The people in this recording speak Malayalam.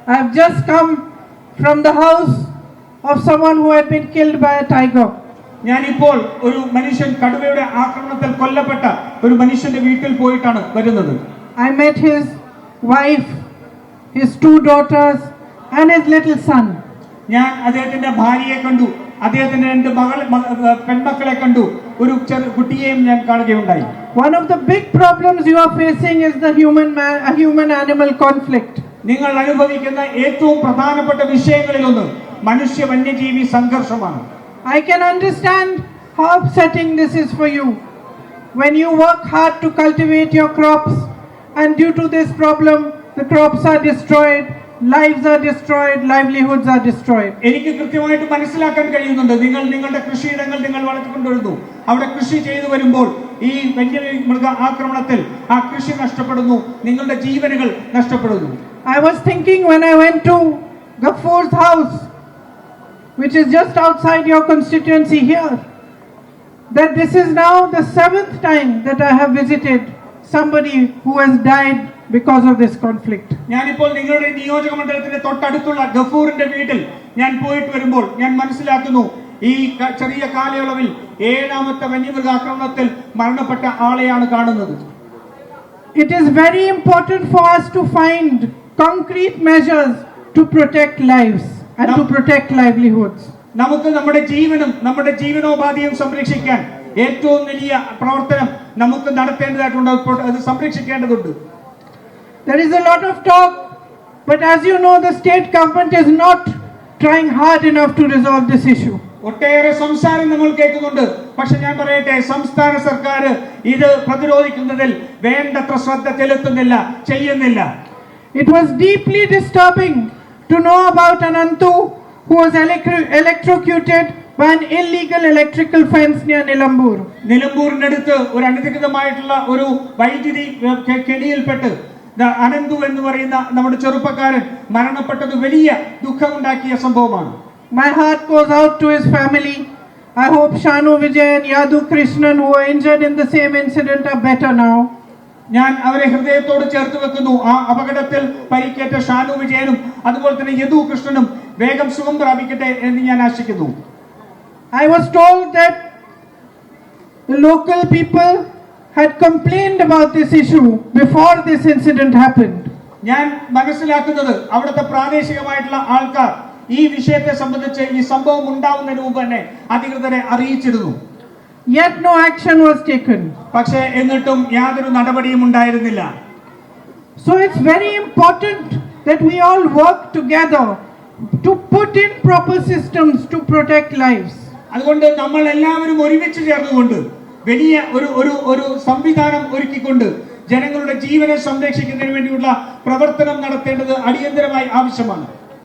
I've just come from the house of someone who had been killed by a tiger. ഞാനിപ്പോൾ ഒരു മനുഷ്യൻ കടുവയുടെ ആക്രമണത്തിൽ കൊല്ലപ്പെട്ട ഒരു മനുഷ്യന്റെ വീട്ടിൽ പോയിട്ടാണ് വരുന്നത്. I met his wife, his 2 daughters and his little son. ഞാൻ അദ്ദേഹത്തിന്റെ ഭാര്യയെ കണ്ടു, അദ്ദേഹത്തിന്റെ 2 പെൺമക്കളെ കണ്ടു, ഒരു ചെറു കുട്ടിയെയും ഞാൻ കാണുകയുണ്ടായി. One of the big problems you are facing is the human animal conflict. നിങ്ങൾ അനുഭവിക്കുന്ന ഏറ്റവും പ്രധാനപ്പെട്ട വിഷയങ്ങളിലൊന്ന് മനുഷ്യ വന്യജീവി സംഘർഷമാണ്. I can understand how upsetting this is for you when you work hard to cultivate your crops and due to this problem the crops are destroyed, lives are destroyed, livelihoods are destroyed. എനിക്ക് കൃത്യമായിട്ട് മനസ്സിലാക്കാൻ കഴിയുന്നുണ്ട്. നിങ്ങളുടെ കൃഷിയിടങ്ങൾ നിങ്ങൾ വളർത്തിക്കൊണ്ടുവരുന്നു, അവിടെ കൃഷി ചെയ്തു വരുമ്പോൾ ഈ വന്യമൃഗ ആക്രമണത്തിൽ ആ കൃഷി നഷ്ടപ്പെടുന്നു, നിങ്ങളുടെ ജീവനുകൾ നഷ്ടപ്പെടുന്നു. I was thinking when I went to Gafur's house, which is just outside your constituency here, that this is now the 7th time that I have visited somebody who has died because of this conflict. ഞാനിപ്പോൾ നിങ്ങളുടെ നിയോജക മണ്ഡലത്തിന്റെ തൊട്ടടുത്തുള്ള ഗഫൂറിന്റെ വീട്ടിൽ ഞാൻ പോയിട്ട് വരുമ്പോൾ ഞാൻ മനസ്സിലാക്കുന്നു, ഈ ചെറിയ കാലയളവിൽ 7ാമത്തെ വന്യമൃഗ ആക്രമണത്തിൽ മരണപ്പെട്ട ആളെയാണ് കാണുന്നത്. It is very important for us to find concrete measures to protect lives and to protect livelihoods. നമുക്ക് നമ്മുടെ ജീവനും നമ്മുടെ ജീവനോപാധിയും സംരക്ഷിക്കാൻ ഏറ്റവും വലിയ പ്രവർത്തനം നമുക്ക് നടത്തേണ്ടതായിട്ടുണ്ട്, അത് സംരക്ഷിക്കേണ്ടതുണ്ട്. There is a lot of talk, but as you know, the state government is not trying hard enough to resolve this issue. ഒട്ടേറെ സംസാരം നമ്മൾ കേൾക്കുന്നുണ്ട്, പക്ഷെ ഞാൻ പറയട്ടെ, സംസ്ഥാന സർക്കാർ ഇത് പ്രതിരോധിക്കുന്നതിൽ വേണ്ടത്ര ശ്രദ്ധ ചെലുത്തുന്നില്ല, ചെയ്യുന്നില്ല. It was deeply disturbing to know about Anantu who was electrocuted by an illegal electrical fence near Nilambur. നിലമ്പൂരിന്റെ അടുത്ത് ഒരു അനധികൃതമായിട്ടുള്ള ഒരു വൈദ്യുതി കെണിയിൽപ്പെട്ട് അനന്തു എന്ന് പറയുന്ന നമ്മുടെ ചെറുപ്പക്കാരൻ മരണപ്പെട്ടത് വലിയ ദുഃഖമുണ്ടാക്കിയ സംഭവമാണ്. My heart goes out to his family. I hope Shanu Vijay and Yadu Krishnan who were injured in the same incident are better now. ഞാൻ അവരെ ഹൃദയത്തോട് ചേർത്ത് വെക്കുന്നു. ആ അപകടത്തിൽ പരിക്കേറ്റ ഷാനു വിജയനും അതുപോലെ തന്നെ യദു കൃഷ്ണനും വേഗം സുഖം പ്രാപിക്കട്ടെ എന്ന് ഞാൻ ആശിക്കുന്നു. I was told that the local people had complained about this issue before this incident happened. ഞാൻ മനസ്സിലാക്കുന്നത് അവിടുത്തെ പ്രാദേശികമായിട്ടുള്ള ആൾക്കാർ ഈ വിഷയത്തെ സംബന്ധിച്ച് ഈ സംഭവം ഉണ്ടാവുന്നതിന് മുമ്പ് തന്നെ അധികൃതരെ അറിയിച്ചിരുന്നു. Yet no action was taken. പക്ഷേ എന്നിട്ടും യാതൊരു നടപടിയും ഉണ്ടായിരുന്നില്ല. So it's very important that we all work together to put in proper systems to protect lives. അതുകൊണ്ട് നമ്മൾ എല്ലാവരും ഒരുമിച്ച് ചേർന്നുകൊണ്ട് വലിയ ഒരു സംവിധാനം ഒരുക്കിക്കൊണ്ട് ജനങ്ങളുടെ ജീവനെ സംരക്ഷിക്കുന്നതിന് വേണ്ടിയുള്ള പ്രവർത്തനം നടത്തേണ്ടത് അടിയന്തരമായി ആവശ്യമാണ്.